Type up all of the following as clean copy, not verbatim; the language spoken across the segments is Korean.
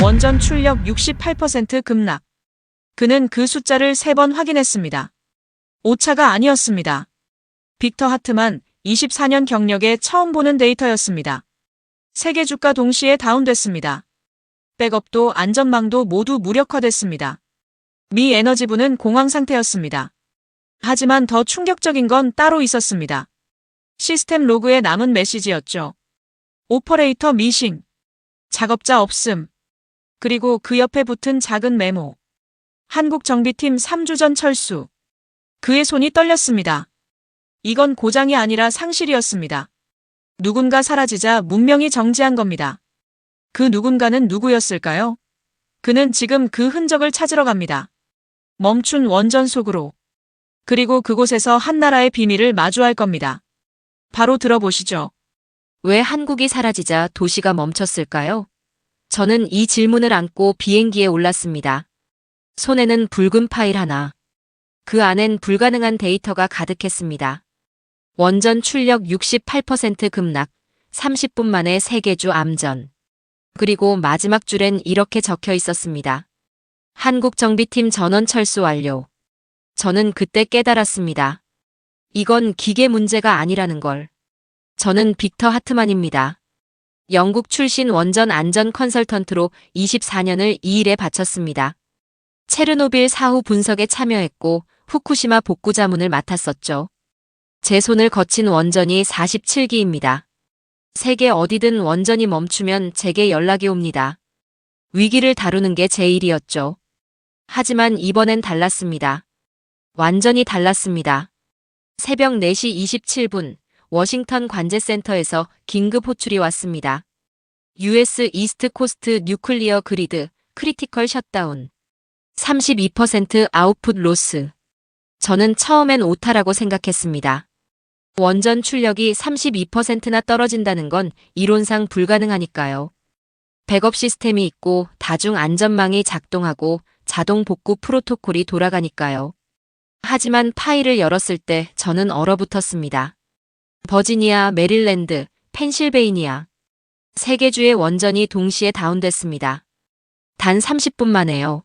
원전 출력 68% 급락. 그는 그 숫자를 3번 확인했습니다. 오차가 아니었습니다. 빅터 하트만 24년 경력에 처음 보는 데이터였습니다. 세계 주가 동시에 다운됐습니다. 백업도 안전망도 모두 무력화됐습니다. 미 에너지부는 공황 상태였습니다. 하지만 더 충격적인 건 따로 있었습니다. 시스템 로그에 남은 메시지였죠. 오퍼레이터 미싱. 작업자 없음. 그리고 그 옆에 붙은 작은 메모. 한국정비팀 3주 전 철수. 그의 손이 떨렸습니다. 이건 고장이 아니라 상실이었습니다. 누군가 사라지자 문명이 정지한 겁니다. 그 누군가는 누구였을까요? 그는 지금 그 흔적을 찾으러 갑니다. 멈춘 원전 속으로. 그리고 그곳에서 한 나라의 비밀을 마주할 겁니다. 바로 들어보시죠. 왜 한국이 사라지자 도시가 멈췄을까요? 저는 이 질문을 안고 비행기에 올랐습니다. 손에는 붉은 파일 하나. 그 안엔 불가능한 데이터가 가득했습니다. 원전 출력 68% 급락, 30분 만에 세계주 암전. 그리고 마지막 줄엔 이렇게 적혀 있었습니다. 한국정비팀 전원 철수 완료. 저는 그때 깨달았습니다. 이건 기계 문제가 아니라는 걸. 저는 빅터 하트만입니다. 영국 출신 원전 안전 컨설턴트로 24년을 이 일에 바쳤습니다. 체르노빌 사후 분석에 참여했고 후쿠시마 복구 자문을 맡았었죠. 제 손을 거친 원전이 47기입니다. 세계 어디든 원전이 멈추면 제게 연락이 옵니다. 위기를 다루는 게 제 일이었죠. 하지만 이번엔 달랐습니다. 완전히 달랐습니다. 새벽 4시 27분 워싱턴 관제센터에서 긴급 호출이 왔습니다. US 이스트 코스트 뉴클리어 그리드 크리티컬 셧다운. 32% 아웃풋 로스. 저는 처음엔 오타라고 생각했습니다. 원전 출력이 32%나 떨어진다는 건 이론상 불가능하니까요. 백업 시스템이 있고 다중 안전망이 작동하고 자동 복구 프로토콜이 돌아가니까요. 하지만 파일을 열었을 때 저는 얼어붙었습니다. 버지니아, 메릴랜드, 펜실베이니아. 세 개 주의 원전이 동시에 다운됐습니다. 단 30분 만에요.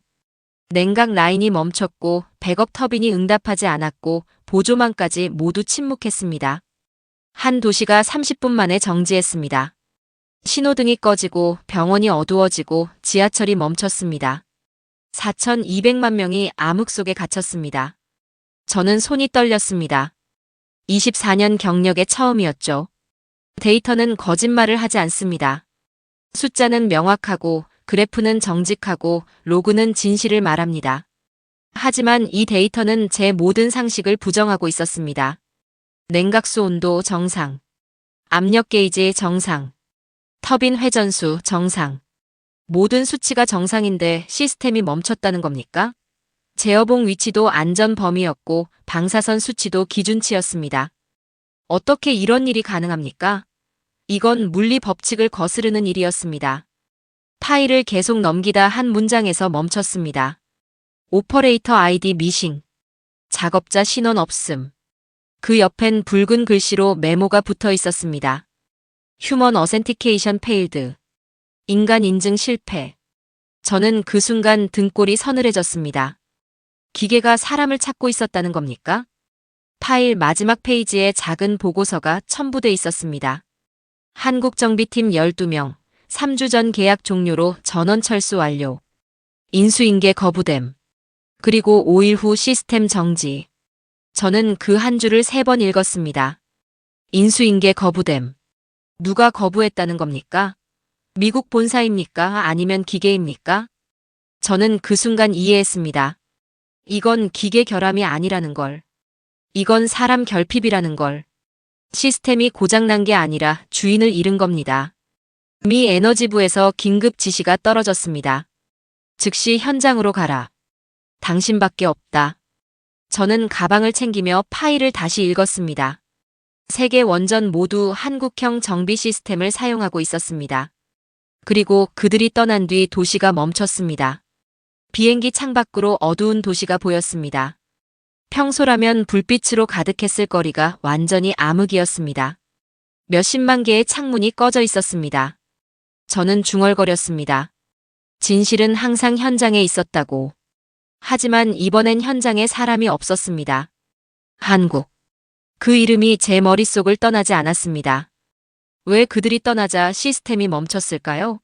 냉각 라인이 멈췄고 백업 터빈이 응답하지 않았고 보조망까지 모두 침묵했습니다. 한 도시가 30분 만에 정지했습니다. 신호등이 꺼지고 병원이 어두워지고 지하철이 멈췄습니다. 4,200만 명이 암흑 속에 갇혔습니다. 저는 손이 떨렸습니다. 24년 경력의 처음이었죠. 데이터는 거짓말을 하지 않습니다. 숫자는 명확하고 그래프는 정직하고 로그는 진실을 말합니다. 하지만 이 데이터는 제 모든 상식을 부정하고 있었습니다. 냉각수 온도 정상, 압력 게이지 정상, 터빈 회전수 정상. 모든 수치가 정상인데 시스템이 멈췄다는 겁니까? 제어봉 위치도 안전 범위였고 방사선 수치도 기준치였습니다. 어떻게 이런 일이 가능합니까? 이건 물리 법칙을 거스르는 일이었습니다. 파일을 계속 넘기다 한 문장에서 멈췄습니다. 오퍼레이터 아이디 미싱. 작업자 신원 없음. 그 옆엔 붉은 글씨로 메모가 붙어 있었습니다. 휴먼 어센티케이션 페일드. 인간 인증 실패. 저는 그 순간 등골이 서늘해졌습니다. 기계가 사람을 찾고 있었다는 겁니까? 파일 마지막 페이지에 작은 보고서가 첨부돼 있었습니다. 한국정비팀 12명, 3주 전 계약 종료로 전원 철수 완료. 인수인계 거부됨. 그리고 5일 후 시스템 정지. 저는 그 한 줄을 3번 읽었습니다. 인수인계 거부됨. 누가 거부했다는 겁니까? 미국 본사입니까? 아니면 기계입니까? 저는 그 순간 이해했습니다. 이건 기계 결함이 아니라는 걸. 이건 사람 결핍이라는 걸. 시스템이 고장난 게 아니라 주인을 잃은 겁니다. 미 에너지부에서 긴급 지시가 떨어졌습니다. 즉시 현장으로 가라. 당신밖에 없다. 저는 가방을 챙기며 파일을 다시 읽었습니다. 세계 원전 모두 한국형 정비 시스템을 사용하고 있었습니다. 그리고 그들이 떠난 뒤 도시가 멈췄습니다. 비행기 창밖으로 어두운 도시가 보였습니다. 평소라면 불빛으로 가득했을 거리가 완전히 암흑이었습니다. 몇십만 개의 창문이 꺼져 있었습니다. 저는 중얼거렸습니다. 진실은 항상 현장에 있었다고. 하지만 이번엔 현장에 사람이 없었습니다. 한국. 그 이름이 제 머릿속을 떠나지 않았습니다. 왜 그들이 떠나자 시스템이 멈췄을까요?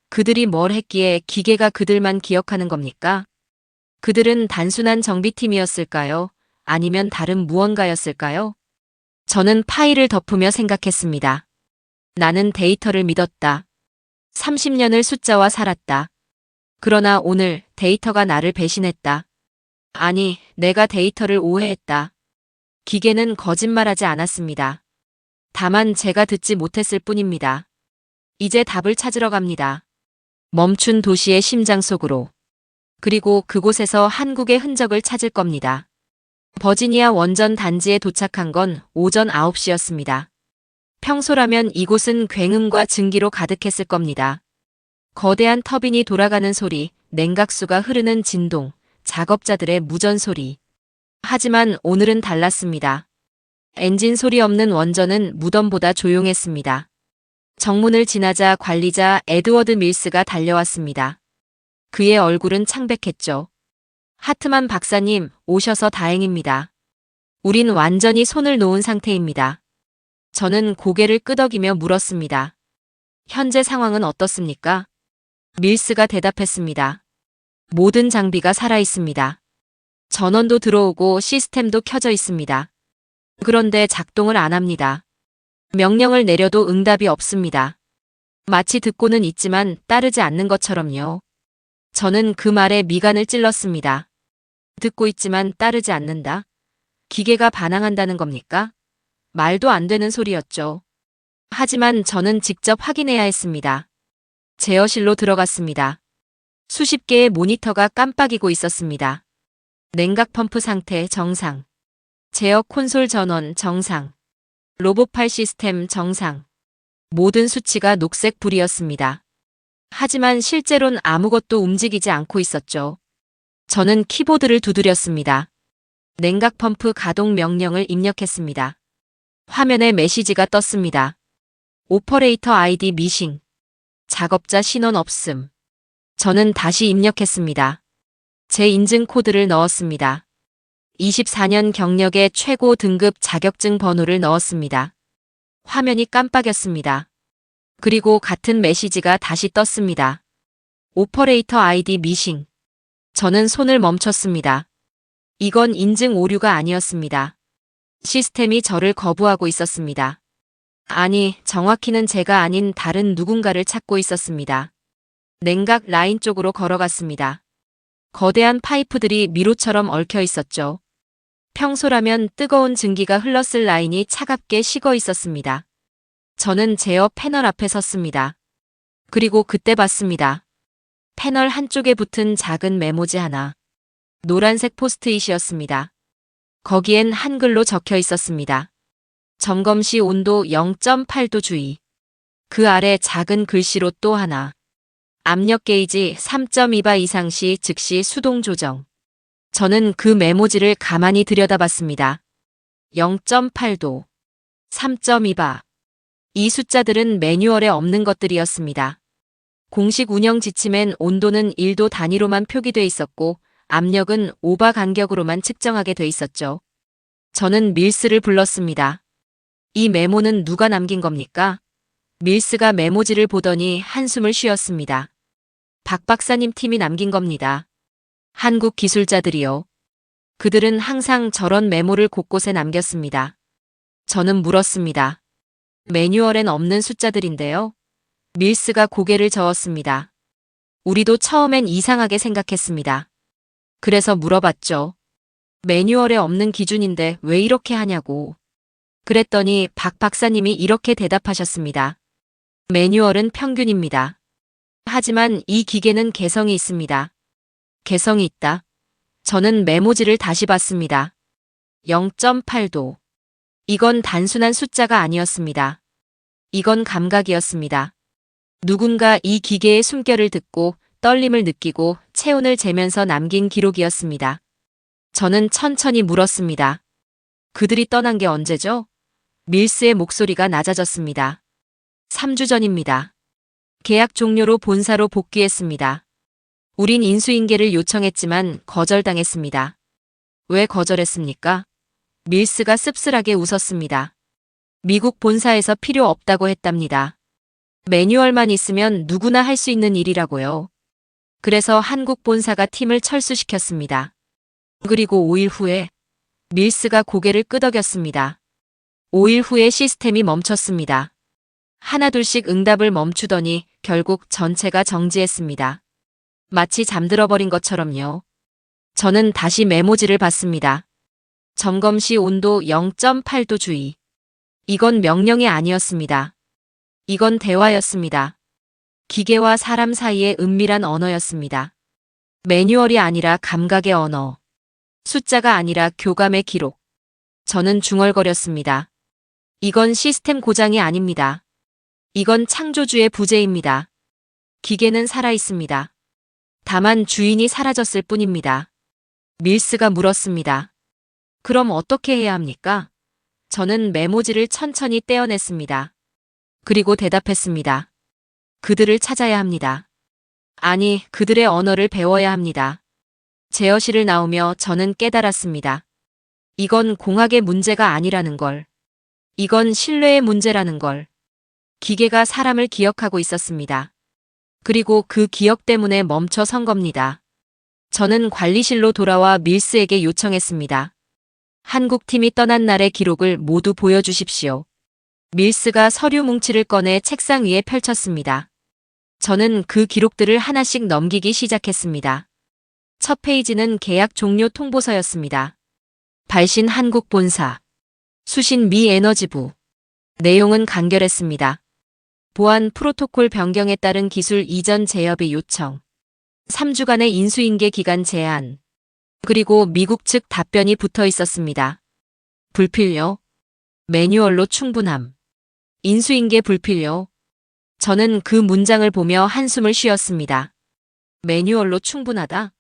그들이 뭘 했기에 기계가 그들만 기억하는 겁니까? 그들은 단순한 정비팀이었을까요? 아니면 다른 무언가였을까요? 저는 파일을 덮으며 생각했습니다. 나는 데이터를 믿었다. 30년을 숫자와 살았다. 그러나 오늘 데이터가 나를 배신했다. 아니, 내가 데이터를 오해했다. 기계는 거짓말하지 않았습니다. 다만 제가 듣지 못했을 뿐입니다. 이제 답을 찾으러 갑니다. 멈춘 도시의 심장 속으로. 그리고 그곳에서 한국의 흔적을 찾을 겁니다. 버지니아 원전 단지에 도착한 건 오전 9시였습니다. 평소라면 이곳은 굉음과 증기로 가득했을 겁니다. 거대한 터빈이 돌아가는 소리, 냉각수가 흐르는 진동, 작업자들의 무전 소리. 하지만 오늘은 달랐습니다. 엔진 소리 없는 원전은 무덤보다 조용했습니다. 정문을 지나자 관리자 에드워드 밀스가 달려왔습니다. 그의 얼굴은 창백했죠. 하트만 박사님, 오셔서 다행입니다. 우린 완전히 손을 놓은 상태입니다. 저는 고개를 끄덕이며 물었습니다. 현재 상황은 어떻습니까? 밀스가 대답했습니다. 모든 장비가 살아있습니다. 전원도 들어오고 시스템도 켜져 있습니다. 그런데 작동을 안 합니다. 명령을 내려도 응답이 없습니다. 마치 듣고는 있지만 따르지 않는 것처럼요. 저는 그 말에 미간을 찔렀습니다. 듣고 있지만 따르지 않는다? 기계가 반항한다는 겁니까? 말도 안 되는 소리였죠. 하지만 저는 직접 확인해야 했습니다. 제어실로 들어갔습니다. 수십 개의 모니터가 깜빡이고 있었습니다. 냉각 펌프 상태 정상. 제어 콘솔 전원 정상. 로봇팔 시스템 정상. 모든 수치가 녹색 불이었습니다. 하지만 실제론 아무것도 움직이지 않고 있었죠. 저는 키보드를 두드렸습니다. 냉각 펌프 가동 명령을 입력했습니다. 화면에 메시지가 떴습니다. 오퍼레이터 아이디 미싱. 작업자 신원 없음. 저는 다시 입력했습니다. 제 인증 코드를 넣었습니다. 24년 경력의 최고 등급 자격증 번호를 넣었습니다. 화면이 깜빡였습니다. 그리고 같은 메시지가 다시 떴습니다. 오퍼레이터 아이디 미싱. 저는 손을 멈췄습니다. 이건 인증 오류가 아니었습니다. 시스템이 저를 거부하고 있었습니다. 아니, 정확히는 제가 아닌 다른 누군가를 찾고 있었습니다. 냉각 라인 쪽으로 걸어갔습니다. 거대한 파이프들이 미로처럼 얽혀 있었죠. 평소라면 뜨거운 증기가 흘렀을 라인이 차갑게 식어 있었습니다. 저는 제어 패널 앞에 섰습니다. 그리고 그때 봤습니다. 패널 한쪽에 붙은 작은 메모지 하나. 노란색 포스트잇이었습니다. 거기엔 한글로 적혀 있었습니다. 점검 시 온도 0.8도 주의. 그 아래 작은 글씨로 또 하나. 압력 게이지 3.2바 이상 시 즉시 수동 조정. 저는 그 메모지를 가만히 들여다봤습니다. 0.8도, 3.2바. 이 숫자들은 매뉴얼에 없는 것들이었습니다. 공식 운영 지침엔 온도는 1도 단위로만 표기돼 있었고 압력은 5바 간격으로만 측정하게 돼 있었죠. 저는 밀스를 불렀습니다. 이 메모는 누가 남긴 겁니까? 밀스가 메모지를 보더니 한숨을 쉬었습니다. 박 박사님 팀이 남긴 겁니다. 한국 기술자들이요. 그들은 항상 저런 메모를 곳곳에 남겼습니다. 저는 물었습니다. 매뉴얼엔 없는 숫자들인데요. 밀스가 고개를 저었습니다. 우리도 처음엔 이상하게 생각했습니다. 그래서 물어봤죠. 매뉴얼에 없는 기준인데 왜 이렇게 하냐고. 그랬더니 박 박사님이 이렇게 대답하셨습니다. 매뉴얼은 평균입니다. 하지만 이 기계는 개성이 있습니다. 개성이 있다. 저는 메모지를 다시 봤습니다. 0.8도. 이건 단순한 숫자가 아니었습니다. 이건 감각이었습니다. 누군가 이 기계의 숨결을 듣고 떨림을 느끼고 체온을 재면서 남긴 기록이었습니다. 저는 천천히 물었습니다. 그들이 떠난 게 언제죠? 밀스의 목소리가 낮아졌습니다. 3주 전입니다. 계약 종료로 본사로 복귀했습니다. 우린 인수인계를 요청했지만 거절당했습니다. 왜 거절했습니까? 밀스가 씁쓸하게 웃었습니다. 미국 본사에서 필요 없다고 했답니다. 매뉴얼만 있으면 누구나 할 수 있는 일이라고요. 그래서 한국 본사가 팀을 철수시켰습니다. 그리고 5일 후에 밀스가 고개를 끄덕였습니다. 5일 후에 시스템이 멈췄습니다. 하나둘씩 응답을 멈추더니 결국 전체가 정지했습니다. 마치 잠들어버린 것처럼요. 저는 다시 메모지를 봤습니다. 점검 시 온도 0.8도 주의. 이건 명령이 아니었습니다. 이건 대화였습니다. 기계와 사람 사이의 은밀한 언어였습니다. 매뉴얼이 아니라 감각의 언어. 숫자가 아니라 교감의 기록. 저는 중얼거렸습니다. 이건 시스템 고장이 아닙니다. 이건 창조주의 부재입니다. 기계는 살아있습니다. 다만 주인이 사라졌을 뿐입니다. 밀스가 물었습니다. 그럼 어떻게 해야 합니까? 저는 메모지를 천천히 떼어냈습니다. 그리고 대답했습니다. 그들을 찾아야 합니다. 아니, 그들의 언어를 배워야 합니다. 제어실을 나오며 저는 깨달았습니다. 이건 공학의 문제가 아니라는 걸. 이건 신뢰의 문제라는 걸. 기계가 사람을 기억하고 있었습니다. 그리고 그 기억 때문에 멈춰 선 겁니다. 저는 관리실로 돌아와 밀스에게 요청했습니다. 한국팀이 떠난 날의 기록을 모두 보여주십시오. 밀스가 서류 뭉치를 꺼내 책상 위에 펼쳤습니다. 저는 그 기록들을 하나씩 넘기기 시작했습니다. 첫 페이지는 계약 종료 통보서였습니다. 발신 한국 본사. 수신 미 에너지부. 내용은 간결했습니다. 보안 프로토콜 변경에 따른 기술 이전 재협의 요청. 3주간의 인수인계 기간 제한. 그리고 미국 측 답변이 붙어 있었습니다. 불필요. 매뉴얼로 충분함. 인수인계 불필요. 저는 그 문장을 보며 한숨을 쉬었습니다. 매뉴얼로 충분하다?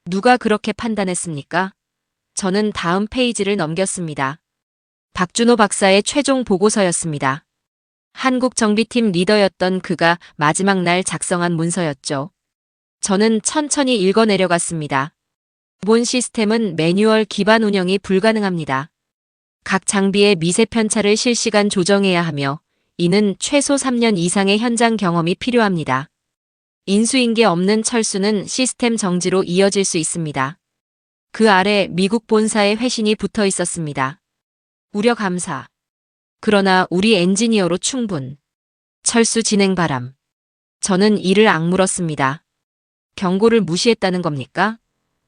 누가 그렇게 판단했습니까? 저는 다음 페이지를 넘겼습니다. 박준호 박사의 최종 보고서였습니다. 한국 정비팀 리더였던 그가 마지막 날 작성한 문서였죠. 저는 천천히 읽어내려갔습니다. 본 시스템은 매뉴얼 기반 운영이 불가능합니다. 각 장비의 미세 편차를 실시간 조정해야 하며 이는 최소 3년 이상의 현장 경험이 필요합니다. 인수인계 없는 철수는 시스템 정지로 이어질 수 있습니다. 그 아래 미국 본사의 회신이 붙어 있었습니다. 우려 감사. 그러나 우리 엔지니어로 충분. 철수 진행 바람. 저는 이를 악물었습니다. 경고를 무시했다는 겁니까?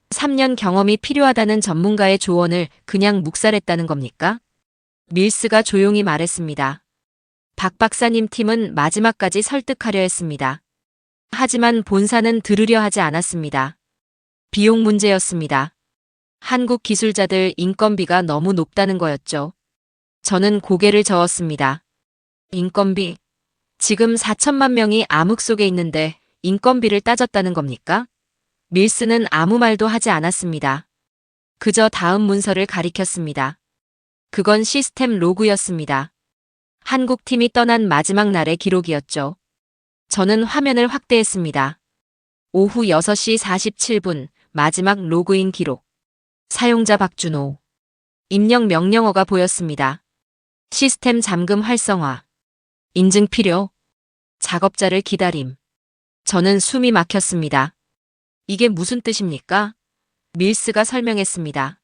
3년 경험이 필요하다는 전문가의 조언을 그냥 묵살했다는 겁니까? 밀스가 조용히 말했습니다. 박 박사님 팀은 마지막까지 설득하려 했습니다. 하지만 본사는 들으려 하지 않았습니다. 비용 문제였습니다. 한국 기술자들 인건비가 너무 높다는 거였죠. 저는 고개를 저었습니다. 인건비? 지금 4천만 명이 암흑 속에 있는데 인건비를 따졌다는 겁니까? 밀스는 아무 말도 하지 않았습니다. 그저 다음 문서를 가리켰습니다. 그건 시스템 로그였습니다. 한국 팀이 떠난 마지막 날의 기록이었죠. 저는 화면을 확대했습니다. 오후 6시 47분 마지막 로그인 기록. 사용자 박준호. 입력 명령어가 보였습니다. 시스템 잠금 활성화. 인증 필요. 작업자를 기다림. 저는 숨이 막혔습니다. 이게 무슨 뜻입니까? 밀스가 설명했습니다.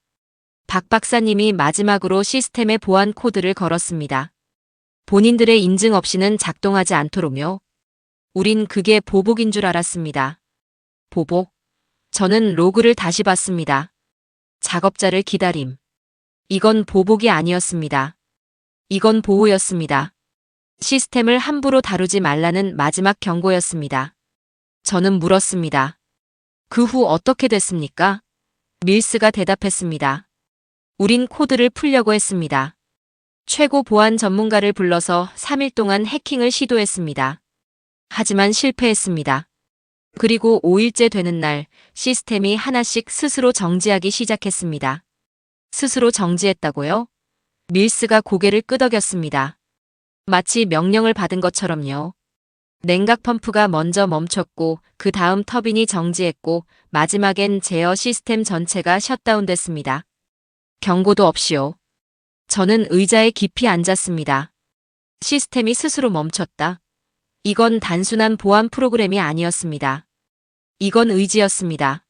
박 박사님이 마지막으로 시스템의 보안 코드를 걸었습니다. 본인들의 인증 없이는 작동하지 않도록요. 우린 그게 보복인 줄 알았습니다. 보복? 저는 로그를 다시 봤습니다. 작업자를 기다림. 이건 보복이 아니었습니다. 이건 보호였습니다. 시스템을 함부로 다루지 말라는 마지막 경고였습니다. 저는 물었습니다. 그 후 어떻게 됐습니까? 밀스가 대답했습니다. 우린 코드를 풀려고 했습니다. 최고 보안 전문가를 불러서 3일 동안 해킹을 시도했습니다. 하지만 실패했습니다. 그리고 5일째 되는 날 시스템이 하나씩 스스로 정지하기 시작했습니다. 스스로 정지했다고요? 밀스가 고개를 끄덕였습니다. 마치 명령을 받은 것처럼요. 냉각 펌프가 먼저 멈췄고 그 다음 터빈이 정지했고 마지막엔 제어 시스템 전체가 셧다운됐습니다. 경고도 없이요. 저는 의자에 깊이 앉았습니다. 시스템이 스스로 멈췄다. 이건 단순한 보안 프로그램이 아니었습니다. 이건 의지였습니다.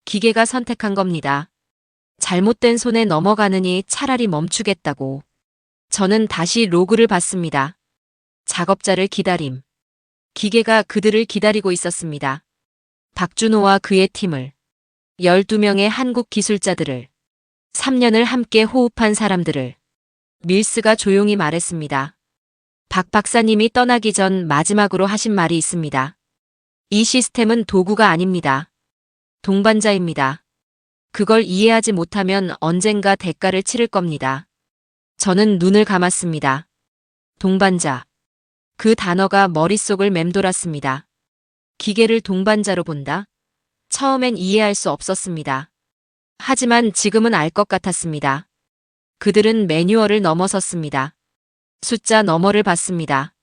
기계가 선택한 겁니다. 잘못된 손에 넘어가느니 차라리 멈추겠다고. 저는 다시 로그를 봤습니다. 작업자를 기다림. 기계가 그들을 기다리고 있었습니다. 박준호와 그의 팀을. 12명의 한국 기술자들을. 3년을 함께 호흡한 사람들을. 밀스가 조용히 말했습니다. 박 박사님이 떠나기 전 마지막으로 하신 말이 있습니다. 이 시스템은 도구가 아닙니다. 동반자입니다. 그걸 이해하지 못하면 언젠가 대가를 치를 겁니다. 저는 눈을 감았습니다. 동반자. 그 단어가 머릿속을 맴돌았습니다. 기계를 동반자로 본다? 처음엔 이해할 수 없었습니다. 하지만 지금은 알 것 같았습니다. 그들은 매뉴얼을 넘어섰습니다. 숫자 너머를 봤습니다.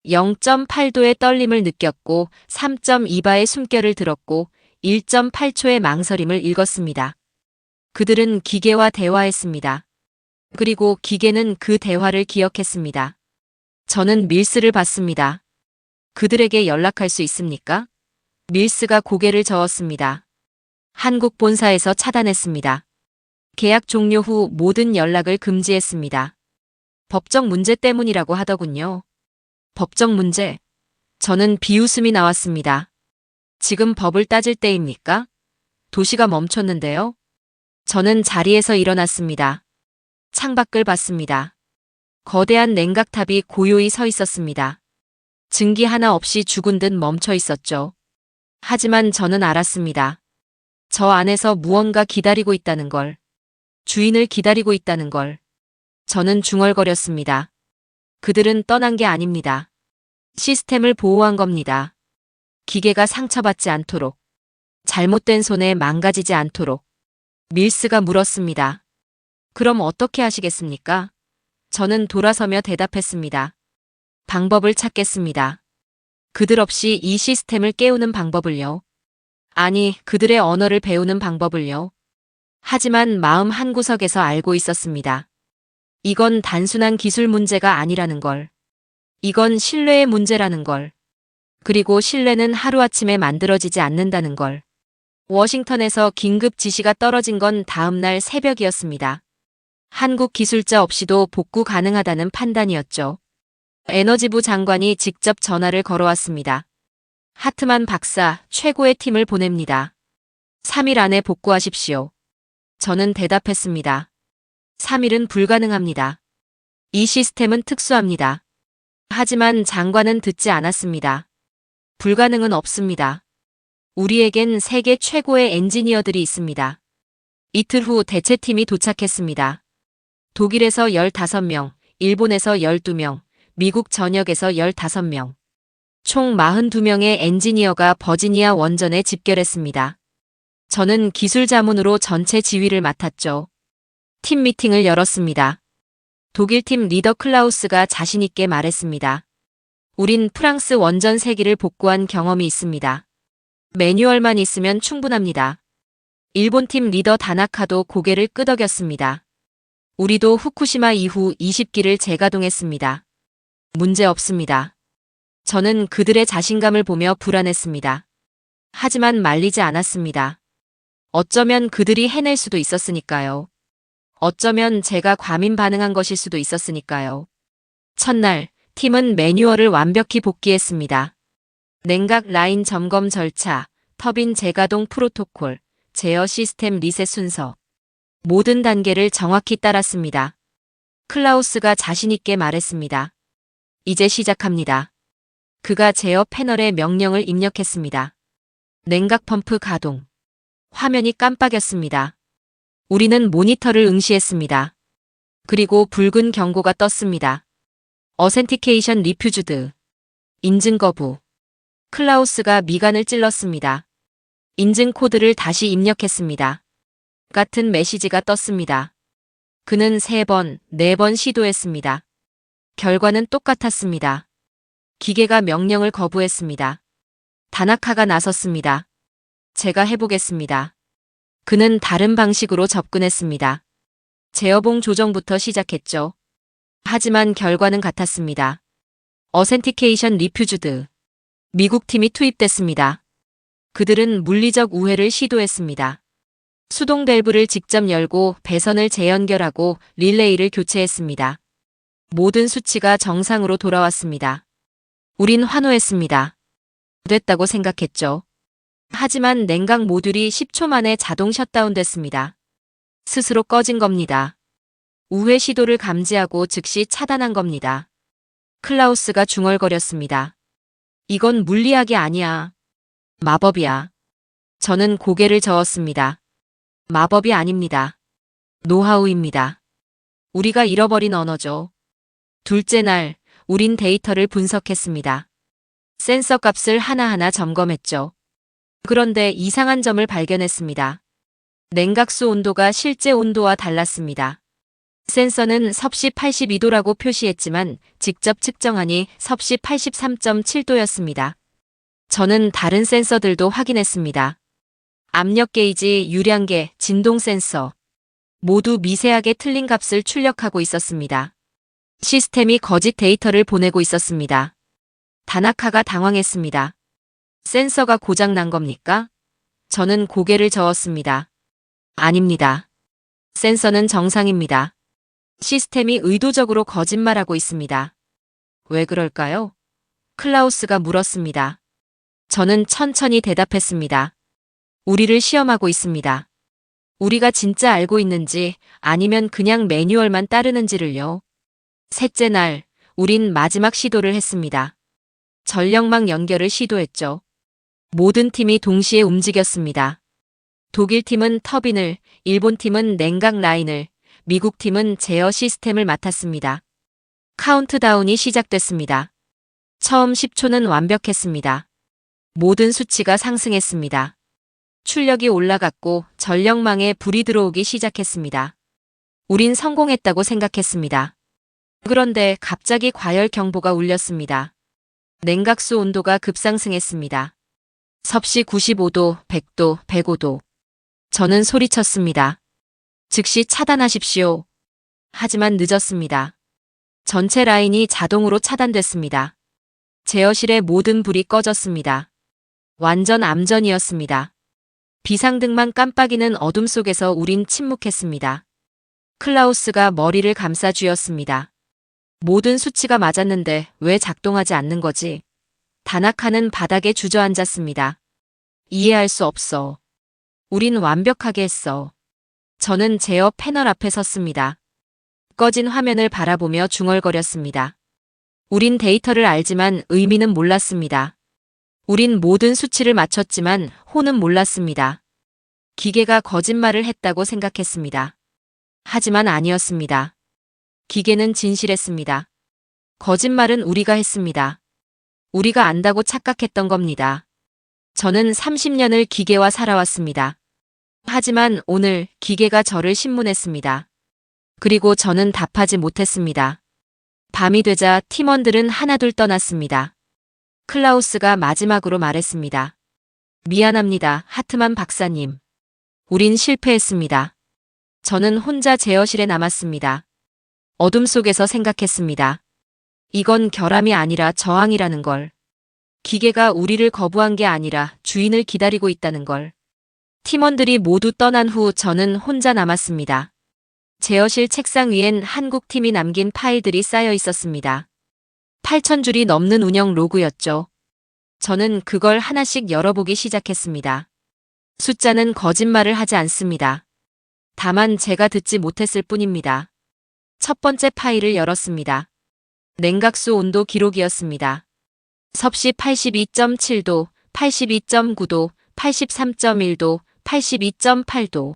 0.8도의 떨림을 느꼈고 3.2바의 숨결을 들었고 1.8초의 망설임을 읽었습니다. 그들은 기계와 대화했습니다. 그리고 기계는 그 대화를 기억했습니다. 저는 밀스를 봤습니다. 그들에게 연락할 수 있습니까? 밀스가 고개를 저었습니다. 한국 본사에서 차단했습니다. 계약 종료 후 모든 연락을 금지했습니다. 법적 문제 때문이라고 하더군요. 법적 문제? 저는 비웃음이 나왔습니다. 지금 법을 따질 때입니까? 도시가 멈췄는데요. 저는 자리에서 일어났습니다. 창밖을 봤습니다. 거대한 냉각탑이 고요히 서 있었습니다. 증기 하나 없이 죽은 듯 멈춰 있었죠. 하지만 저는 알았습니다. 저 안에서 무언가 기다리고 있다는 걸. 주인을 기다리고 있다는 걸. 저는 중얼거렸습니다. 그들은 떠난 게 아닙니다. 시스템을 보호한 겁니다. 기계가 상처받지 않도록. 잘못된 손에 망가지지 않도록. 밀스가 물었습니다. 그럼 어떻게 하시겠습니까? 저는 돌아서며 대답했습니다. 방법을 찾겠습니다. 그들 없이 이 시스템을 깨우는 방법을요. 아니, 그들의 언어를 배우는 방법을요. 하지만 마음 한구석에서 알고 있었습니다. 이건 단순한 기술 문제가 아니라는 걸. 이건 신뢰의 문제라는 걸. 그리고 신뢰는 하루아침에 만들어지지 않는다는 걸. 워싱턴에서 긴급 지시가 떨어진 건 다음 날 새벽이었습니다. 한국 기술자 없이도 복구 가능하다는 판단이었죠. 에너지부 장관이 직접 전화를 걸어왔습니다. 하트만 박사, 최고의 팀을 보냅니다. 3일 안에 복구하십시오. 저는 대답했습니다. 3일은 불가능합니다. 이 시스템은 특수합니다. 하지만 장관은 듣지 않았습니다. 불가능은 없습니다. 우리에겐 세계 최고의 엔지니어들이 있습니다. 이틀 후 대체팀이 도착했습니다. 독일에서 15명, 일본에서 12명, 미국 전역에서 15명. 총 42명의 엔지니어가 버지니아 원전에 집결했습니다. 저는 기술 자문으로 전체 지휘를 맡았죠. 팀 미팅을 열었습니다. 독일팀 리더 클라우스가 자신있게 말했습니다. 우린 프랑스 원전 3기를 복구한 경험이 있습니다. 매뉴얼만 있으면 충분합니다. 일본팀 리더 다나카도 고개를 끄덕였습니다. 우리도 후쿠시마 이후 20기를 재가동했습니다. 문제 없습니다. 저는 그들의 자신감을 보며 불안했습니다. 하지만 말리지 않았습니다. 어쩌면 그들이 해낼 수도 있었으니까요. 어쩌면 제가 과민 반응한 것일 수도 있었으니까요. 첫날, 팀은 매뉴얼을 완벽히 복귀했습니다. 냉각 라인 점검 절차, 터빈 재가동 프로토콜, 제어 시스템 리셋 순서. 모든 단계를 정확히 따랐습니다. 클라우스가 자신있게 말했습니다. 이제 시작합니다. 그가 제어 패널에 명령을 입력했습니다. 냉각 펌프 가동. 화면이 깜빡였습니다. 우리는 모니터를 응시했습니다. 그리고 붉은 경고가 떴습니다. 어센티케이션 리퓨즈드. 인증 거부. 클라우스가 미간을 찔렀습니다. 인증 코드를 다시 입력했습니다. 같은 메시지가 떴습니다. 그는 3번, 4번 시도했습니다. 결과는 똑같았습니다. 기계가 명령을 거부했습니다. 다나카가 나섰습니다. 제가 해보겠습니다. 그는 다른 방식으로 접근했습니다. 제어봉 조정부터 시작했죠. 하지만 결과는 같았습니다. 어센티케이션 리퓨즈드. 미국 팀이 투입됐습니다. 그들은 물리적 우회를 시도했습니다. 수동 밸브를 직접 열고 배선을 재연결하고 릴레이를 교체했습니다. 모든 수치가 정상으로 돌아왔습니다. 우린 환호했습니다. 됐다고 생각했죠. 하지만 냉각 모듈이 10초 만에 자동 셧다운됐습니다. 스스로 꺼진 겁니다. 우회 시도를 감지하고 즉시 차단한 겁니다. 클라우스가 중얼거렸습니다. 이건 물리학이 아니야. 마법이야. 저는 고개를 저었습니다. 마법이 아닙니다. 노하우입니다. 우리가 잃어버린 언어죠. 둘째 날, 우린 데이터를 분석했습니다. 센서 값을 하나하나 점검했죠. 그런데 이상한 점을 발견했습니다. 냉각수 온도가 실제 온도와 달랐습니다. 센서는 섭씨 82도라고 표시했지만 직접 측정하니 섭씨 83.7도였습니다. 저는 다른 센서들도 확인했습니다. 압력 게이지, 유량계, 진동 센서. 모두 미세하게 틀린 값을 출력하고 있었습니다. 시스템이 거짓 데이터를 보내고 있었습니다. 다나카가 당황했습니다. 센서가 고장 난 겁니까? 저는 고개를 저었습니다. 아닙니다. 센서는 정상입니다. 시스템이 의도적으로 거짓말하고 있습니다. 왜 그럴까요? 클라우스가 물었습니다. 저는 천천히 대답했습니다. 우리를 시험하고 있습니다. 우리가 진짜 알고 있는지 아니면 그냥 매뉴얼만 따르는지를요. 셋째 날, 우린 마지막 시도를 했습니다. 전력망 연결을 시도했죠. 모든 팀이 동시에 움직였습니다. 독일 팀은 터빈을, 일본 팀은 냉각 라인을, 미국 팀은 제어 시스템을 맡았습니다. 카운트다운이 시작됐습니다. 처음 10초는 완벽했습니다. 모든 수치가 상승했습니다. 출력이 올라갔고 전력망에 불이 들어오기 시작했습니다. 우린 성공했다고 생각했습니다. 그런데 갑자기 과열 경보가 울렸습니다. 냉각수 온도가 급상승했습니다. 섭씨 95도, 100도, 105도. 저는 소리쳤습니다. 즉시 차단하십시오. 하지만 늦었습니다. 전체 라인이 자동으로 차단됐습니다. 제어실의 모든 불이 꺼졌습니다. 완전 암전이었습니다. 비상등만 깜빡이는 어둠 속에서 우린 침묵했습니다. 클라우스가 머리를 감싸 쥐었습니다. 모든 수치가 맞았는데 왜 작동하지 않는 거지? 다나카는 바닥에 주저앉았습니다. 이해할 수 없어. 우린 완벽하게 했어. 저는 제어 패널 앞에 섰습니다. 꺼진 화면을 바라보며 중얼거렸습니다. 우린 데이터를 알지만 의미는 몰랐습니다. 우린 모든 수치를 맞췄지만 호는 몰랐습니다. 기계가 거짓말을 했다고 생각했습니다. 하지만 아니었습니다. 기계는 진실했습니다. 거짓말은 우리가 했습니다. 우리가 안다고 착각했던 겁니다. 저는 30년을 기계와 살아왔습니다. 하지만 오늘 기계가 저를 신문했습니다. 그리고 저는 답하지 못했습니다. 밤이 되자 팀원들은 하나둘 떠났습니다. 클라우스가 마지막으로 말했습니다. 미안합니다, 하트만 박사님. 우린 실패했습니다. 저는 혼자 제어실에 남았습니다. 어둠 속에서 생각했습니다. 이건 결함이 아니라 저항이라는 걸. 기계가 우리를 거부한 게 아니라 주인을 기다리고 있다는 걸. 팀원들이 모두 떠난 후 저는 혼자 남았습니다. 제어실 책상 위엔 한국 팀이 남긴 파일들이 쌓여 있었습니다. 8,000줄이 넘는 운영 로그였죠. 저는 그걸 하나씩 열어보기 시작했습니다. 숫자는 거짓말을 하지 않습니다. 다만 제가 듣지 못했을 뿐입니다. 첫 번째 파일을 열었습니다. 냉각수 온도 기록이었습니다. 섭씨 82.7도, 82.9도, 83.1도, 82.8도.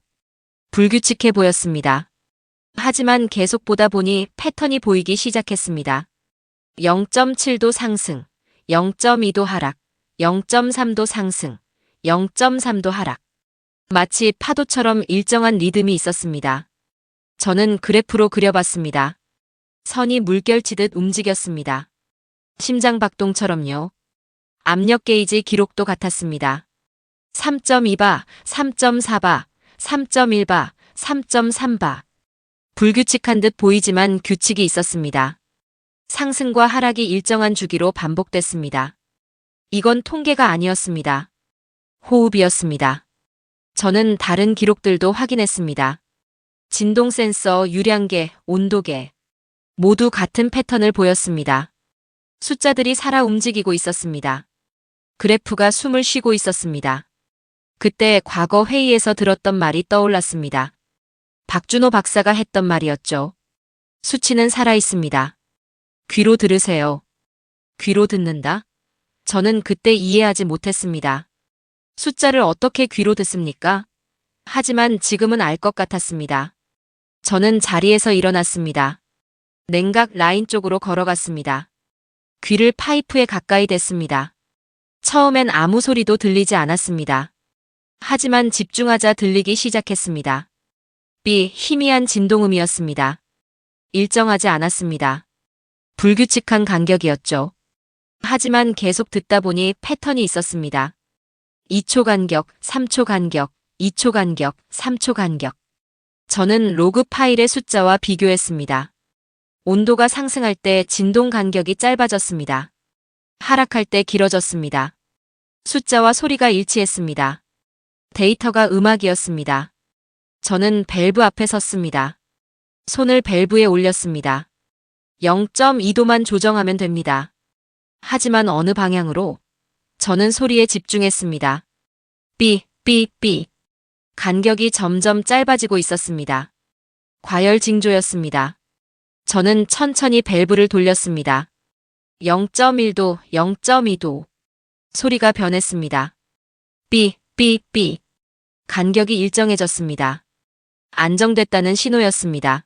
불규칙해 보였습니다. 하지만 계속 보다 보니 패턴이 보이기 시작했습니다. 0.7도 상승, 0.2도 하락, 0.3도 상승, 0.3도 하락. 마치 파도처럼 일정한 리듬이 있었습니다. 저는 그래프로 그려봤습니다. 선이 물결치듯 움직였습니다. 심장박동처럼요. 압력 게이지 기록도 같았습니다. 3.2바, 3.4바, 3.1바, 3.3바. 불규칙한 듯 보이지만 규칙이 있었습니다. 상승과 하락이 일정한 주기로 반복됐습니다. 이건 통계가 아니었습니다. 호흡이었습니다. 저는 다른 기록들도 확인했습니다. 진동 센서, 유량계, 온도계. 모두 같은 패턴을 보였습니다. 숫자들이 살아 움직이고 있었습니다. 그래프가 숨을 쉬고 있었습니다. 그때 과거 회의에서 들었던 말이 떠올랐습니다. 박준호 박사가 했던 말이었죠. 수치는 살아있습니다. 귀로 들으세요. 귀로 듣는다? 저는 그때 이해하지 못했습니다. 숫자를 어떻게 귀로 듣습니까? 하지만 지금은 알 것 같았습니다. 저는 자리에서 일어났습니다. 냉각 라인 쪽으로 걸어갔습니다. 귀를 파이프에 가까이 댔습니다. 처음엔 아무 소리도 들리지 않았습니다. 하지만 집중하자 들리기 시작했습니다. 희미한 진동음이었습니다. 일정하지 않았습니다. 불규칙한 간격이었죠. 하지만 계속 듣다 보니 패턴이 있었습니다. 2초 간격, 3초 간격, 2초 간격, 3초 간격. 저는 로그 파일의 숫자와 비교했습니다. 온도가 상승할 때 진동 간격이 짧아졌습니다. 하락할 때 길어졌습니다. 숫자와 소리가 일치했습니다. 데이터가 음악이었습니다. 저는 밸브 앞에 섰습니다. 손을 밸브에 올렸습니다. 0.2도만 조정하면 됩니다. 하지만 어느 방향으로? 저는 소리에 집중했습니다. 삐. 간격이 점점 짧아지고 있었습니다. 과열 징조였습니다. 저는 천천히 밸브를 돌렸습니다. 0.1도, 0.2도. 소리가 변했습니다. 삐. 간격이 일정해졌습니다. 안정됐다는 신호였습니다.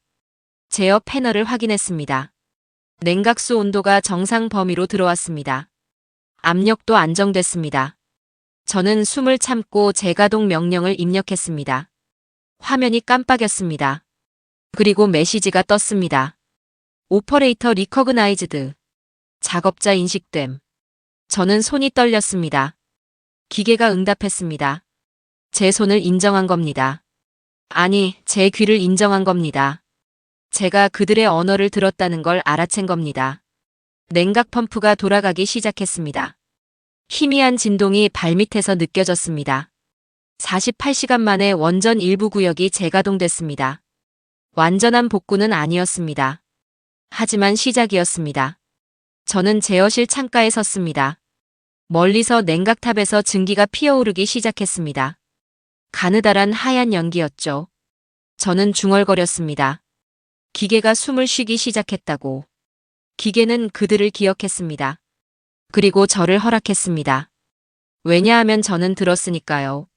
제어 패널을 확인했습니다. 냉각수 온도가 정상 범위로 들어왔습니다. 압력도 안정됐습니다. 저는 숨을 참고 재가동 명령을 입력했습니다. 화면이 깜빡였습니다. 그리고 메시지가 떴습니다. 오퍼레이터 리커그나이즈드. 작업자 인식됨. 저는 손이 떨렸습니다. 기계가 응답했습니다. 제 손을 인정한 겁니다. 아니, 제 귀를 인정한 겁니다. 제가 그들의 언어를 들었다는 걸 알아챈 겁니다. 냉각 펌프가 돌아가기 시작했습니다. 희미한 진동이 발밑에서 느껴졌습니다. 48시간 만에 원전 일부 구역이 재가동됐습니다. 완전한 복구는 아니었습니다. 하지만 시작이었습니다. 저는 제어실 창가에 섰습니다. 멀리서 냉각탑에서 증기가 피어오르기 시작했습니다. 가느다란 하얀 연기였죠. 저는 중얼거렸습니다. 기계가 숨을 쉬기 시작했다고. 기계는 그들을 기억했습니다. 그리고 저를 허락했습니다. 왜냐하면 저는 들었으니까요.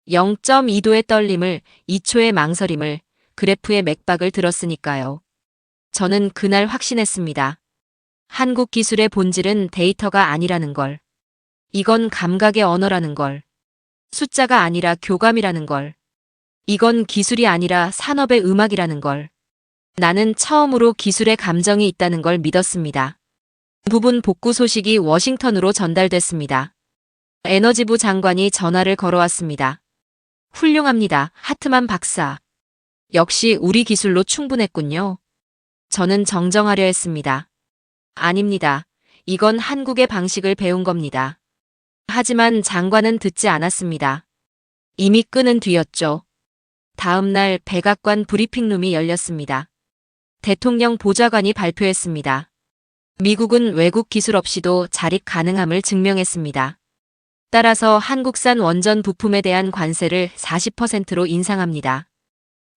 0.2도의 떨림을, 2초의 망설임을, 그래프의 맥박을 들었으니까요. 저는 그날 확신했습니다. 한국 기술의 본질은 데이터가 아니라는 걸. 이건 감각의 언어라는 걸. 숫자가 아니라 교감이라는 걸. 이건 기술이 아니라 산업의 음악이라는 걸. 나는 처음으로 기술의 감정이 있다는 걸 믿었습니다. 부분 복구 소식이 워싱턴으로 전달됐습니다. 에너지부 장관이 전화를 걸어왔습니다. 훌륭합니다, 하트만 박사. 역시 우리 기술로 충분했군요. 저는 정정하려 했습니다. 아닙니다. 이건 한국의 방식을 배운 겁니다. 하지만 장관은 듣지 않았습니다. 이미 끄는 뒤였죠. 다음 날 백악관 브리핑룸이 열렸습니다. 대통령 보좌관이 발표했습니다. 미국은 외국 기술 없이도 자립 가능함을 증명했습니다. 따라서 한국산 원전 부품에 대한 관세를 40%로 인상합니다.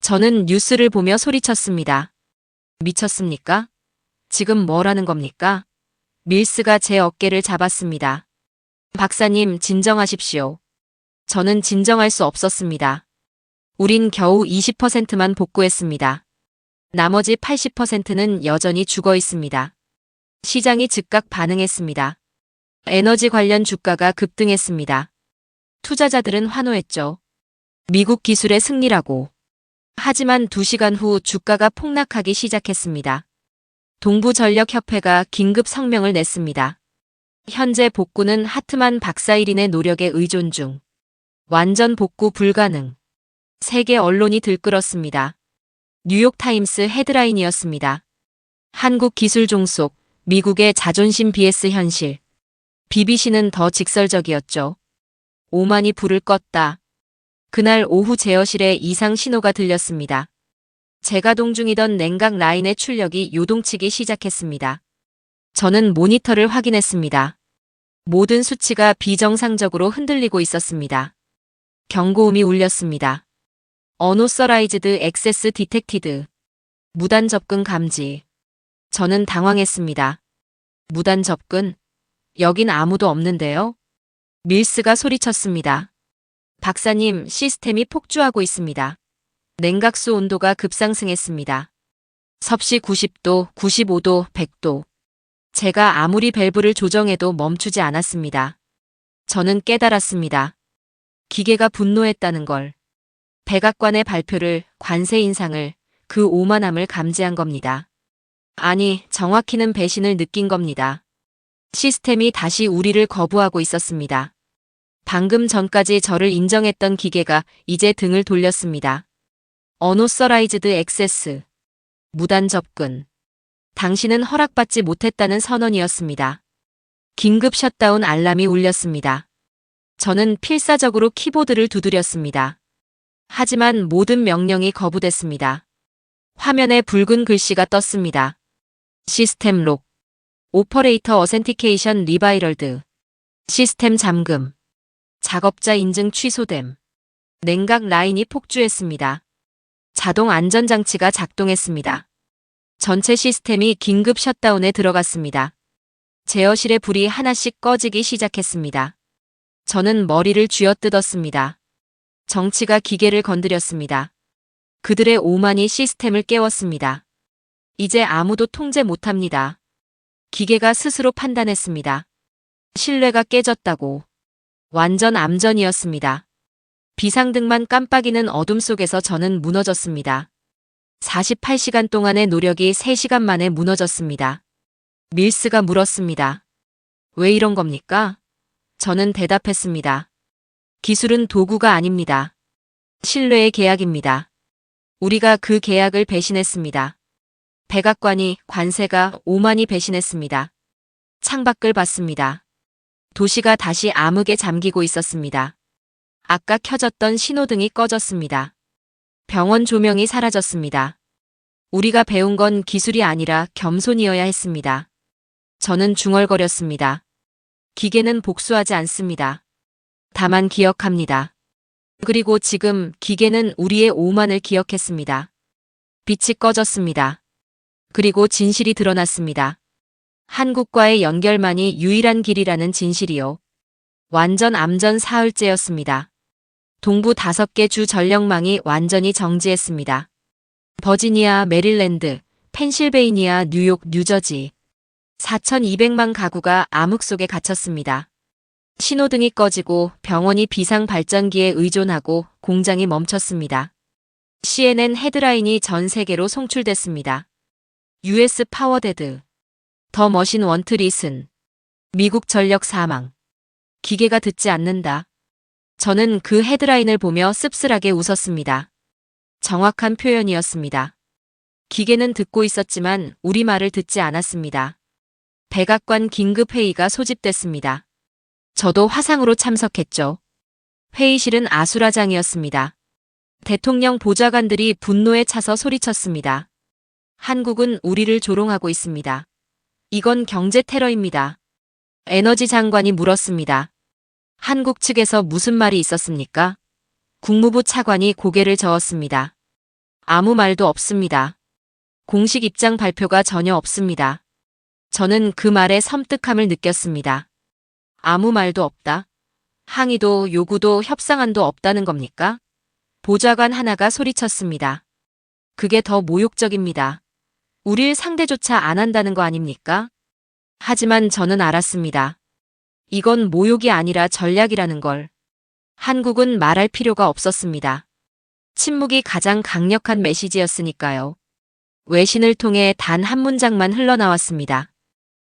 저는 뉴스를 보며 소리쳤습니다. 미쳤습니까? 지금 뭐라는 겁니까? 밀스가 제 어깨를 잡았습니다. 박사님, 진정하십시오. 저는 진정할 수 없었습니다. 우린 겨우 20%만 복구했습니다. 나머지 80%는 여전히 죽어 있습니다. 시장이 즉각 반응했습니다. 에너지 관련 주가가 급등했습니다. 투자자들은 환호했죠. 미국 기술의 승리라고. 하지만 2시간 후 주가가 폭락하기 시작했습니다. 동부전력협회가 긴급 성명을 냈습니다. 현재 복구는 하트만 박사일인의 노력에 의존 중. 완전 복구 불가능. 세계 언론이 들끓었습니다. 뉴욕타임스 헤드라인이었습니다. 한국 기술 종속, 미국의 자존심 vs 현실. BBC는 더 직설적이었죠. 오만이 불을 껐다. 그날 오후 제어실에 이상 신호가 들렸습니다. 재가동 중이던 냉각 라인의 출력이 요동치기 시작했습니다. 저는 모니터를 확인했습니다. 모든 수치가 비정상적으로 흔들리고 있었습니다. 경고음이 울렸습니다. Unauthorized Access Detected. 무단 접근 감지. 저는 당황했습니다. 무단 접근? 여긴 아무도 없는데요? 밀스가 소리쳤습니다. 박사님, 시스템이 폭주하고 있습니다. 냉각수 온도가 급상승했습니다. 섭씨 90도, 95도, 100도. 제가 아무리 밸브를 조정해도 멈추지 않았습니다. 저는 깨달았습니다. 기계가 분노했다는 걸. 백악관의 발표를, 관세 인상을, 그 오만함을 감지한 겁니다. 아니, 정확히는 배신을 느낀 겁니다. 시스템이 다시 우리를 거부하고 있었습니다. 방금 전까지 저를 인정했던 기계가 이제 등을 돌렸습니다. Unauthorized Access. 무단 접근. 당신은 허락받지 못했다는 선언이었습니다. 긴급 셧다운 알람이 울렸습니다. 저는 필사적으로 키보드를 두드렸습니다. 하지만 모든 명령이 거부됐습니다. 화면에 붉은 글씨가 떴습니다. 시스템 록. 오퍼레이터 어센티케이션 리바이럴드. 시스템 잠금. 작업자 인증 취소됨. 냉각 라인이 폭주했습니다. 자동 안전장치가 작동했습니다. 전체 시스템이 긴급 셧다운에 들어갔습니다. 제어실의 불이 하나씩 꺼지기 시작했습니다. 저는 머리를 쥐어뜯었습니다. 정치가 기계를 건드렸습니다. 그들의 오만이 시스템을 깨웠습니다. 이제 아무도 통제 못합니다. 기계가 스스로 판단했습니다. 신뢰가 깨졌다고. 완전 암전이었습니다. 비상등만 깜빡이는 어둠 속에서 저는 무너졌습니다. 48시간 동안의 노력이 3시간 만에 무너졌습니다. 밀스가 물었습니다. 왜 이런 겁니까? 저는 대답했습니다. 기술은 도구가 아닙니다. 신뢰의 계약입니다. 우리가 그 계약을 배신했습니다. 백악관이, 관세가, 오만이 배신했습니다. 창밖을 봤습니다. 도시가 다시 암흑에 잠기고 있었습니다. 아까 켜졌던 신호등이 꺼졌습니다. 병원 조명이 사라졌습니다. 우리가 배운 건 기술이 아니라 겸손이어야 했습니다. 저는 중얼거렸습니다. 기계는 복수하지 않습니다. 다만 기억합니다. 그리고 지금 기계는 우리의 오만을 기억했습니다. 빛이 꺼졌습니다. 그리고 진실이 드러났습니다. 한국과의 연결만이 유일한 길이라는 진실이요. 완전 암전 사흘째였습니다. 동부 5개 주 전력망이 완전히 정지했습니다. 버지니아, 메릴랜드, 펜실베이니아, 뉴욕, 뉴저지. 4,200만 가구가 암흑 속에 갇혔습니다. 신호등이 꺼지고 병원이 비상 발전기에 의존하고 공장이 멈췄습니다. CNN 헤드라인이 전 세계로 송출됐습니다. US 파워데드. 더 머신 원트 리슨. 미국 전력 사망. 기계가 듣지 않는다. 저는 그 헤드라인을 보며 씁쓸하게 웃었습니다. 정확한 표현이었습니다. 기계는 듣고 있었지만 우리 말을 듣지 않았습니다. 백악관 긴급회의가 소집됐습니다. 저도 화상으로 참석했죠. 회의실은 아수라장이었습니다. 대통령 보좌관들이 분노에 차서 소리쳤습니다. 한국은 우리를 조롱하고 있습니다. 이건 경제 테러입니다. 에너지 장관이 물었습니다. 한국 측에서 무슨 말이 있었습니까? 국무부 차관이 고개를 저었습니다. 아무 말도 없습니다. 공식 입장 발표가 전혀 없습니다. 저는 그 말에 섬뜩함을 느꼈습니다. 아무 말도 없다. 항의도 요구도 협상안도 없다는 겁니까? 보좌관 하나가 소리쳤습니다. 그게 더 모욕적입니다. 우릴 상대조차 안 한다는 거 아닙니까? 하지만 저는 알았습니다. 이건 모욕이 아니라 전략이라는 걸. 한국은 말할 필요가 없었습니다. 침묵이 가장 강력한 메시지였으니까요. 외신을 통해 단 한 문장만 흘러나왔습니다.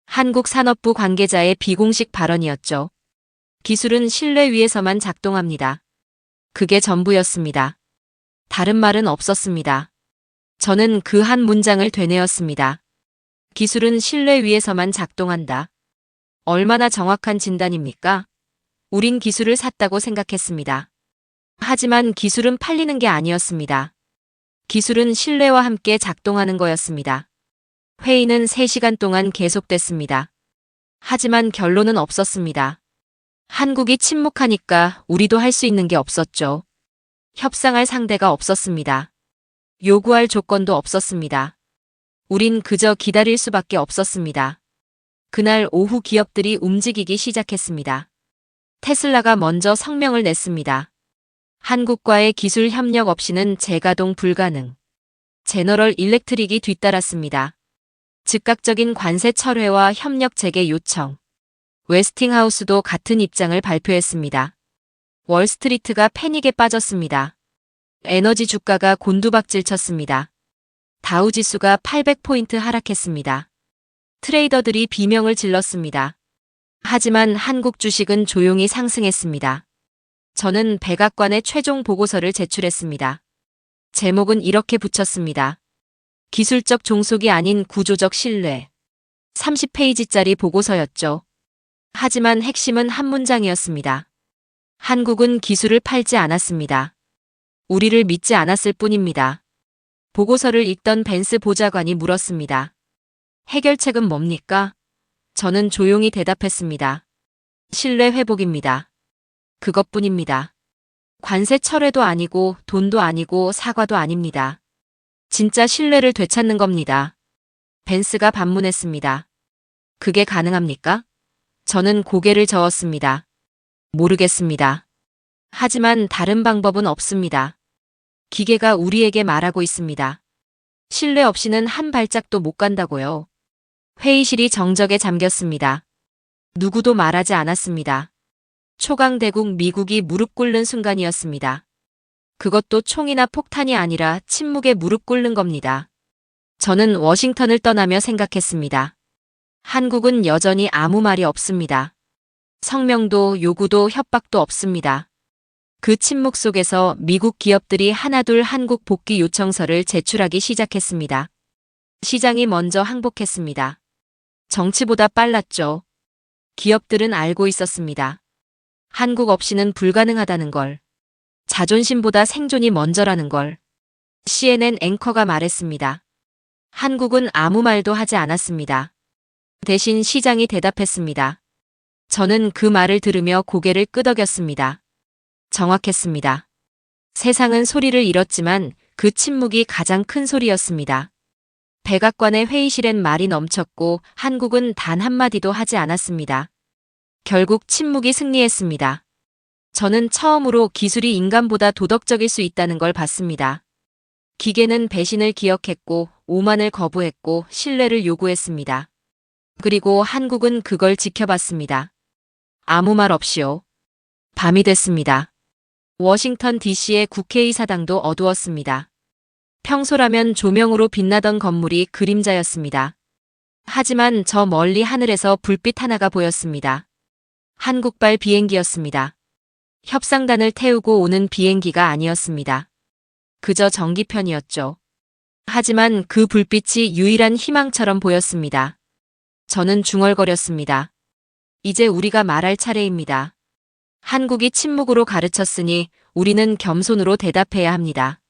한국산업부 관계자의 비공식 발언이었죠. 기술은 실내 위에서만 작동합니다. 그게 전부였습니다. 다른 말은 없었습니다. 저는 그 한 문장을 되뇌었습니다. 기술은 실내 위에서만 작동한다. 얼마나 정확한 진단입니까? 우린 기술을 샀다고 생각했습니다. 하지만 기술은 팔리는 게 아니었습니다. 기술은 신뢰와 함께 작동하는 거였습니다. 회의는 3시간 동안 계속됐습니다. 하지만 결론은 없었습니다. 한국이 침묵하니까 우리도 할 수 있는 게 없었죠. 협상할 상대가 없었습니다. 요구할 조건도 없었습니다. 우린 그저 기다릴 수밖에 없었습니다. 그날 오후 기업들이 움직이기 시작했습니다. 테슬라가 먼저 성명을 냈습니다. 한국과의 기술 협력 없이는 재가동 불가능. 제너럴 일렉트릭이 뒤따랐습니다. 즉각적인 관세 철회와 협력 재개 요청. 웨스팅하우스도 같은 입장을 발표했습니다. 월스트리트가 패닉에 빠졌습니다. 에너지 주가가 곤두박질 쳤습니다. 다우지수가 800포인트 하락했습니다. 트레이더들이 비명을 질렀습니다. 하지만 한국 주식은 조용히 상승했습니다. 저는 백악관에 최종 보고서를 제출했습니다. 제목은 이렇게 붙였습니다. 기술적 종속이 아닌 구조적 신뢰. 30페이지짜리 보고서였죠. 하지만 핵심은 한 문장이었습니다. 한국은 기술을 팔지 않았습니다. 우리를 믿지 않았을 뿐입니다. 보고서를 읽던 벤스 보좌관이 물었습니다. 해결책은 뭡니까? 저는 조용히 대답했습니다. 신뢰 회복입니다. 그것뿐입니다. 관세 철회도 아니고 돈도 아니고 사과도 아닙니다. 진짜 신뢰를 되찾는 겁니다. 벤스가 반문했습니다. 그게 가능합니까? 저는 고개를 저었습니다. 모르겠습니다. 하지만 다른 방법은 없습니다. 기계가 우리에게 말하고 있습니다. 신뢰 없이는 한 발짝도 못 간다고요. 회의실이 정적에 잠겼습니다. 누구도 말하지 않았습니다. 초강대국 미국이 무릎 꿇는 순간이었습니다. 그것도 총이나 폭탄이 아니라 침묵에 무릎 꿇는 겁니다. 저는 워싱턴을 떠나며 생각했습니다. 한국은 여전히 아무 말이 없습니다. 성명도 요구도 협박도 없습니다. 그 침묵 속에서 미국 기업들이 하나둘 한국 복귀 요청서를 제출하기 시작했습니다. 시장이 먼저 항복했습니다. 정치보다 빨랐죠. 기업들은 알고 있었습니다. 한국 없이는 불가능하다는 걸. 자존심보다 생존이 먼저라는 걸. CNN 앵커가 말했습니다. 한국은 아무 말도 하지 않았습니다. 대신 시장이 대답했습니다. 저는 그 말을 들으며 고개를 끄덕였습니다. 정확했습니다. 세상은 소리를 잃었지만 그 침묵이 가장 큰 소리였습니다. 백악관의 회의실엔 말이 넘쳤고 한국은 단 한마디도 하지 않았습니다. 결국 침묵이 승리했습니다. 저는 처음으로 기술이 인간보다 도덕적일 수 있다는 걸 봤습니다. 기계는 배신을 기억했고 오만을 거부했고 신뢰를 요구했습니다. 그리고 한국은 그걸 지켜봤습니다. 아무 말 없이요. 밤이 됐습니다. 워싱턴 DC의 국회의사당도 어두웠습니다. 평소라면 조명으로 빛나던 건물이 그림자였습니다. 하지만 저 멀리 하늘에서 불빛 하나가 보였습니다. 한국발 비행기였습니다. 협상단을 태우고 오는 비행기가 아니었습니다. 그저 전기편이었죠. 하지만 그 불빛이 유일한 희망처럼 보였습니다. 저는 중얼거렸습니다. 이제 우리가 말할 차례입니다. 한국이 침묵으로 가르쳤으니 우리는 겸손으로 대답해야 합니다.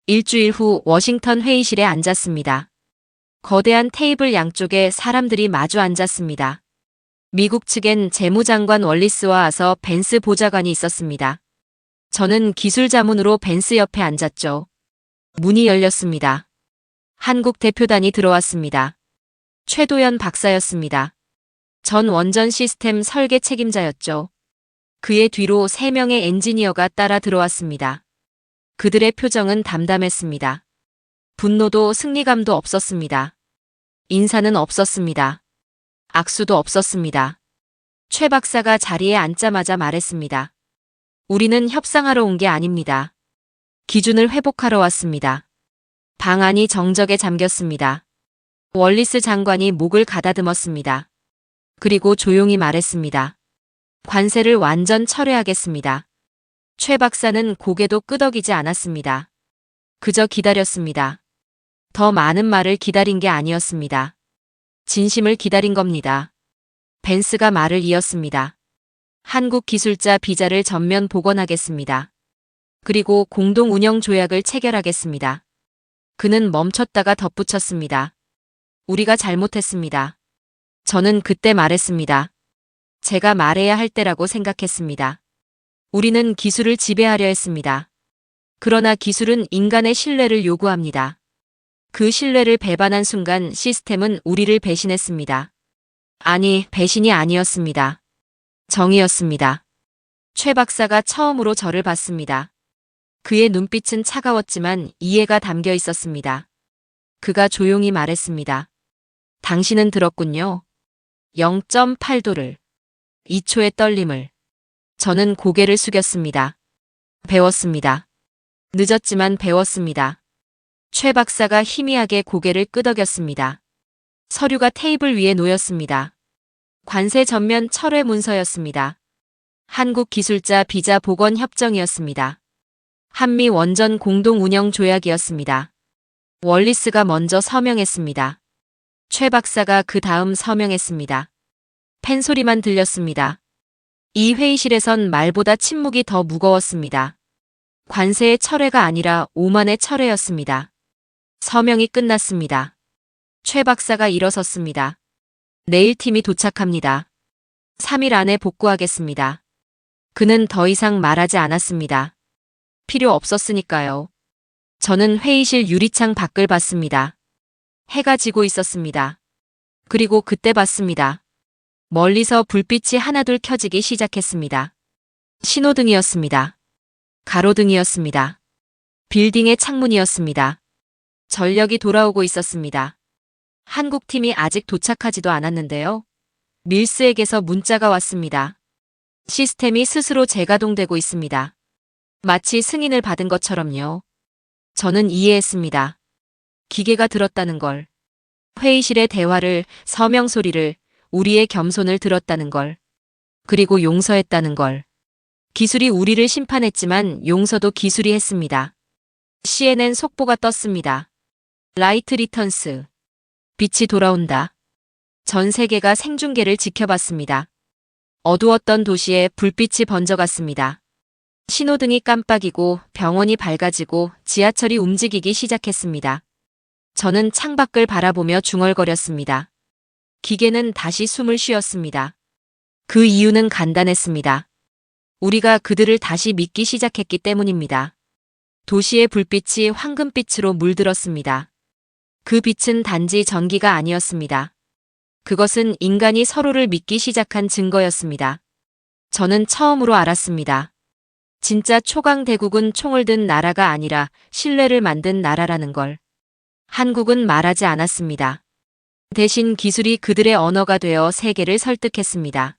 일주일 후 워싱턴 회의실에 앉았습니다. 거대한 테이블 양쪽에 사람들이 마주 앉았습니다. 미국 측엔 재무장관 월리스와 아서 벤스 보좌관이 있었습니다. 저는 기술자문으로 벤스 옆에 앉았죠. 문이 열렸습니다. 한국 대표단이 들어왔습니다. 최도연 박사였습니다. 전 원전 시스템 설계 책임자였죠. 그의 뒤로 3명의 엔지니어가 따라 들어왔습니다. 그들의 표정은 담담했습니다. 분노도 승리감도 없었습니다. 인사는 없었습니다. 악수도 없었습니다. 최 박사가 자리에 앉자마자 말했습니다. 우리는 협상하러 온 게 아닙니다. 기준을 회복하러 왔습니다. 방 안이 정적에 잠겼습니다. 월리스 장관이 목을 가다듬었습니다. 그리고 조용히 말했습니다. 관세를 완전 철회하겠습니다. 최 박사는 고개도 끄덕이지 않았습니다. 그저 기다렸습니다. 더 많은 말을 기다린 게 아니었습니다. 진심을 기다린 겁니다. 벤스가 말을 이었습니다. 한국 기술자 비자를 전면 복원하겠습니다. 그리고 공동 운영 조약을 체결하겠습니다. 그는 멈췄다가 덧붙였습니다. 우리가 잘못했습니다. 저는 그때 말했습니다. 제가 말해야 할 때라고 생각했습니다. 우리는 기술을 지배하려 했습니다. 그러나 기술은 인간의 신뢰를 요구합니다. 그 신뢰를 배반한 순간 시스템은 우리를 배신했습니다. 아니, 배신이 아니었습니다. 정의였습니다. 최 박사가 처음으로 저를 봤습니다. 그의 눈빛은 차가웠지만 이해가 담겨 있었습니다. 그가 조용히 말했습니다. 당신은 들었군요. 0.8도를. 2초의 떨림을. 저는 고개를 숙였습니다. 배웠습니다. 늦었지만 배웠습니다. 최 박사가 희미하게 고개를 끄덕였습니다. 서류가 테이블 위에 놓였습니다. 관세 전면 철회 문서였습니다. 한국 기술자 비자 복원 협정이었습니다. 한미 원전 공동 운영 조약이었습니다. 월리스가 먼저 서명했습니다. 최 박사가 그 다음 서명했습니다. 펜소리만 들렸습니다. 이 회의실에선 말보다 침묵이 더 무거웠습니다. 관세의 철회가 아니라 오만의 철회였습니다. 서명이 끝났습니다. 최 박사가 일어섰습니다. 내일 팀이 도착합니다. 3일 안에 복구하겠습니다. 그는 더 이상 말하지 않았습니다. 필요 없었으니까요. 저는 회의실 유리창 밖을 봤습니다. 해가 지고 있었습니다. 그리고 그때 봤습니다. 멀리서 불빛이 하나둘 켜지기 시작했습니다. 신호등이었습니다. 가로등이었습니다. 빌딩의 창문이었습니다. 전력이 돌아오고 있었습니다. 한국팀이 아직 도착하지도 않았는데요. 밀스에게서 문자가 왔습니다. 시스템이 스스로 재가동되고 있습니다. 마치 승인을 받은 것처럼요. 저는 이해했습니다. 기계가 들었다는 걸. 회의실의 대화를, 서명 소리를, 우리의 겸손을 들었다는 걸. 그리고 용서했다는 걸. 기술이 우리를 심판했지만 용서도 기술이 했습니다. CNN 속보가 떴습니다. 라이트 리턴스. 빛이 돌아온다. 전 세계가 생중계를 지켜봤습니다. 어두웠던 도시에 불빛이 번져갔습니다. 신호등이 깜빡이고 병원이 밝아지고 지하철이 움직이기 시작했습니다. 저는 창밖을 바라보며 중얼거렸습니다. 기계는 다시 숨을 쉬었습니다. 그 이유는 간단했습니다. 우리가 그들을 다시 믿기 시작했기 때문입니다. 도시의 불빛이 황금빛으로 물들었습니다. 그 빛은 단지 전기가 아니었습니다. 그것은 인간이 서로를 믿기 시작한 증거였습니다. 저는 처음으로 알았습니다. 진짜 초강 대국은 총을 든 나라가 아니라 신뢰를 만든 나라라는 걸. 한국은 말하지 않았습니다. 대신 기술이 그들의 언어가 되어 세계를 설득했습니다.